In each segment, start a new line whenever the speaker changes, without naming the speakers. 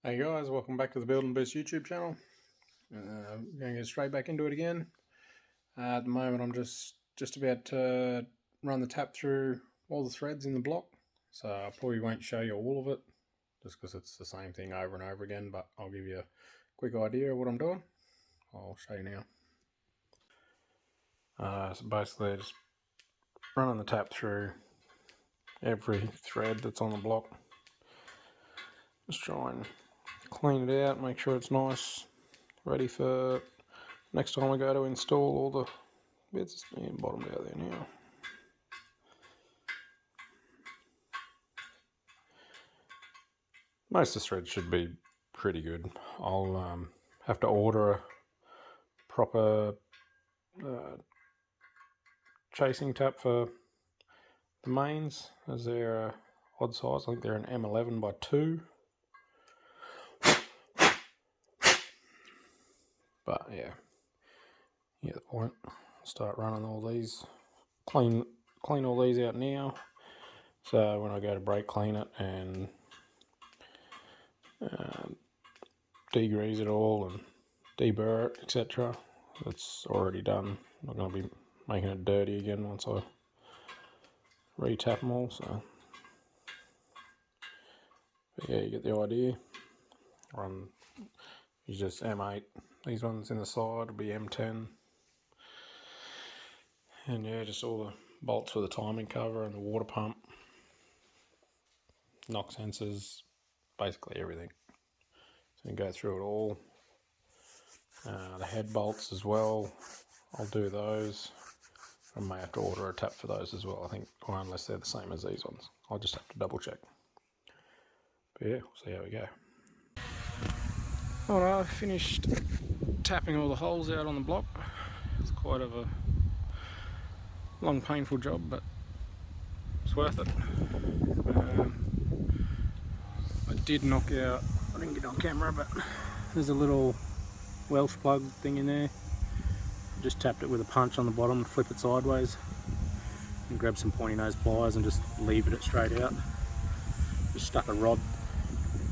Hey guys, welcome back to the Build and Boost YouTube channel. We're going to get straight back into it again. At the moment I'm just about to run the tap through all the threads in the block, so I probably won't show you all of it just because it's the same thing over and over again, but I'll give you a quick idea of what I'm doing. I'll show you now. So basically just running the tap through every thread that's on the block. Just try and clean it out, make sure it's nice, ready for next time I go to install all the bits. It's bottomed out there now. Most of the threads should be pretty good. I'll have to order a proper chasing tap for the mains, as they're odd size. I think they're an M11 by 2. But yeah, you get the point. Start running all these, clean all these out now, so when I go to brake clean it and degrease it all and de-burred it, etc., it's already done. I'm not going to be making it dirty again once I retap them all. So but yeah, you get the idea. Use just M8. These ones in the side will be M10. And yeah, just all the bolts for the timing cover and the water pump, knock sensors, basically everything. So you can go through it all. The head bolts as well, I'll do those. I may have to order a tap for those as well, I think, or unless they're the same as these ones. I'll just have to double check. But yeah, we'll see how we go. Alright, I've finished tapping all the holes out on the block. It's quite of a long, painful job, but it's worth it. I did knock out, I didn't get on camera, but there's a little Welsh plug thing in there. I just tapped it with a punch on the bottom, flip it sideways, and grab some pointy nose pliers and just levered it straight out. Just stuck a rod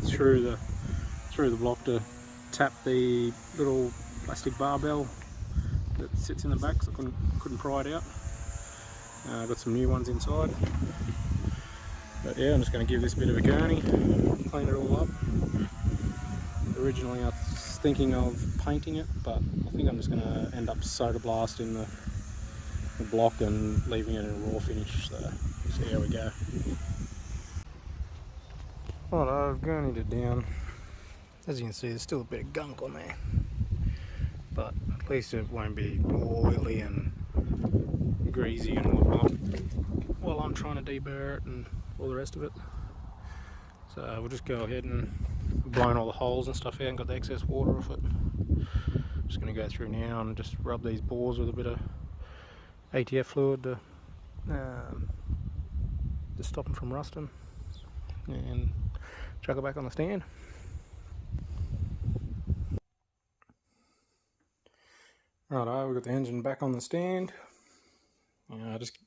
through the block to tap the little plastic barbell that sits in the back, so I couldn't pry it out. I've got some new ones inside. But yeah, I'm just going to give this a bit of a gurney, clean it all up. Originally I was thinking of painting it, but I think I'm just going to end up soda blasting the block and leaving it in a raw finish, so we'll see how we go. Right, I've gurneyed it down. As you can see, there's still a bit of gunk on there, but at least it won't be oily and greasy and whatnot while I'm trying to de-burr it and all the rest of it. So we'll just go ahead and blown all the holes and stuff out and got the excess water off it. Just going to go through now and just rub these bores with a bit of ATF fluid to stop them from rusting, and chuck it back on the stand. Righto, we've got the engine back on the stand. Just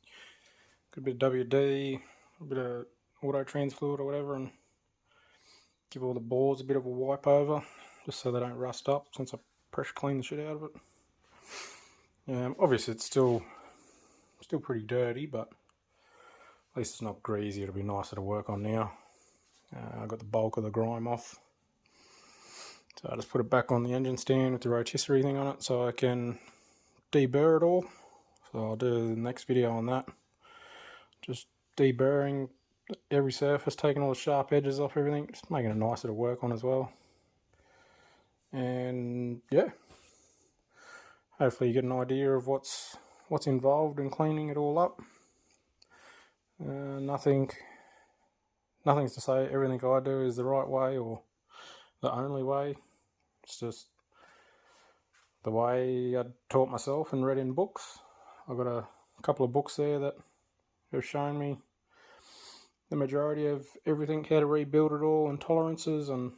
got a bit of WD, a bit of auto trans fluid or whatever, and give all the bores a bit of a wipe over, just so they don't rust up, since I pressure clean the shit out of it. Obviously it's still pretty dirty, but at least it's not greasy. It'll be nicer to work on now. I got the bulk of the grime off, so I just put it back on the engine stand with the rotisserie thing on it so I can de-burr it all. So I'll do the next video on that, just de-burring every surface, taking all the sharp edges off everything, just making it nicer to work on as well. And yeah, hopefully you get an idea of what's involved in cleaning it all up. Nothing's to say everything I do is the right way or the only way. It's just the way I taught myself and read in books. I've got a couple of books there that have shown me the majority of everything, how to rebuild it all, and tolerances and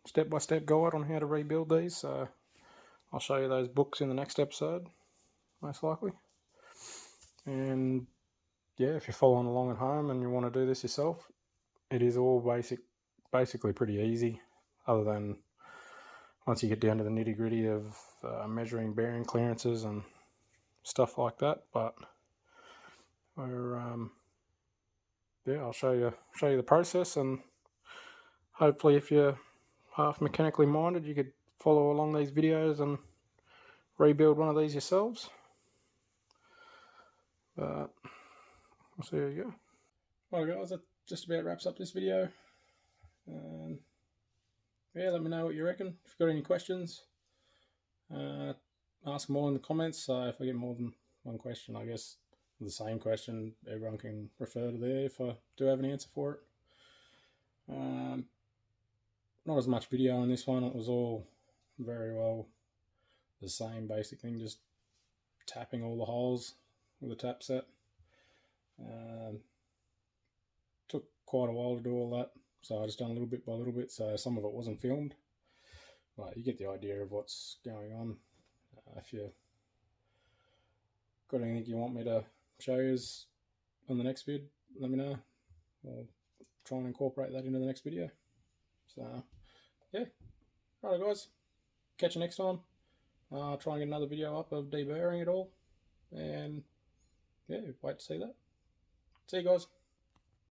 step-by-step guide on how to rebuild these. So I'll show you those books in the next episode, most likely. And yeah, if you're following along at home and you want to do this yourself, it is all basically pretty easy, other than once you get down to the nitty gritty of measuring bearing clearances and stuff like that. But we're yeah, I'll show you the process, and hopefully if you're half mechanically minded you could follow along these videos and rebuild one of these yourselves. But so there you go. Well guys, that just about wraps up this video. Yeah, let me know what you reckon. If you've got any questions, ask them all in the comments. So if I get more than one question, I guess the same question, everyone can refer to there if I do have an answer for it. Not as much video on this one. It was all very well the same basic thing, just tapping all the holes with a tap set. Took quite a while to do all that, so I just done little bit by little bit, so some of it wasn't filmed, but you get the idea of what's going on. If you got anything you want me to show you on the next vid, let me know. I'll try and incorporate that into the next video. So yeah, right guys, catch you next time. I'll try and get another video up of deburring it all, and yeah, wait to see that. See you guys.